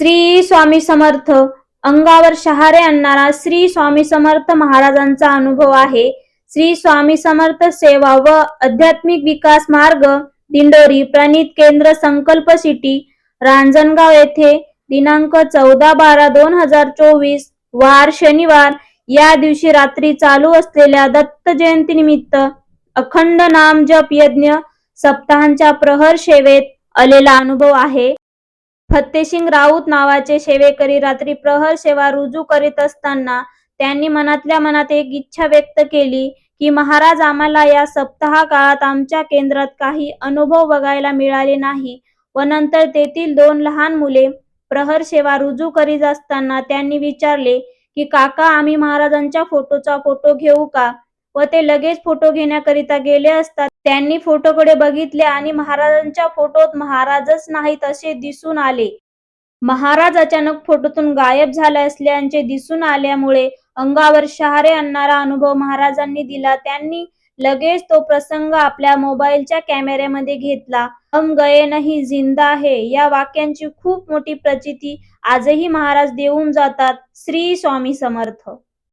श्री स्वामी समर्थ. अंगावर शहारे आणणारा श्री स्वामी समर्थ महाराजांचा अनुभव आहे. श्री स्वामी समर्थ सेवा व आध्यात्मिक विकास मार्ग, दिंडोरी प्रणित केंद्र, संकल्प सिटी, रांजणगाव येथे दिनांक 14/12/2024 वार शनिवार या दिवशी रात्री चालू असलेल्या दत्त जयंती निमित्त अखंड नाम जप यज्ञ सप्ताहांच्या प्रहर सेवेत आलेला अनुभव आहे. फत्तेसिंग राऊत नावाचे सेवेकरी रात्री प्रहर सेवा रुजू करीत असताना त्यांनी मनातल्या मनात एक इच्छा व्यक्त केली की महाराज, आम्हाला या सप्ताह काळात आमच्या केंद्रात काही अनुभव बघायला मिळाले नाही. व नंतर तेथील 2 लहान मुले प्रहर सेवा रुजू करीत असताना त्यांनी विचारले की काका, आम्ही महाराजांच्या फोटोचा फोटो घेऊ का? व ते लगेच फोटो घेण्याकरिता गेले असता त्यांनी फोटोकडे बघितले आणि महाराजांच्या फोटोत महाराजच नाहीत असे दिसून आले. महाराज अचानक फोटोतून गायब झाले असल्याचे दिसून आल्यामुळे अंगावर शहारे आणणारा अनुभव महाराजांनी दिला. त्यांनी लगेच तो प्रसंग आपल्या मोबाईलच्या कॅमेऱ्यामध्ये घेतला. हम गए नहीं जिंदा है या वाक्यांची खूप मोठी प्रचिती आजही महाराज देऊन जातात. श्री स्वामी समर्थ.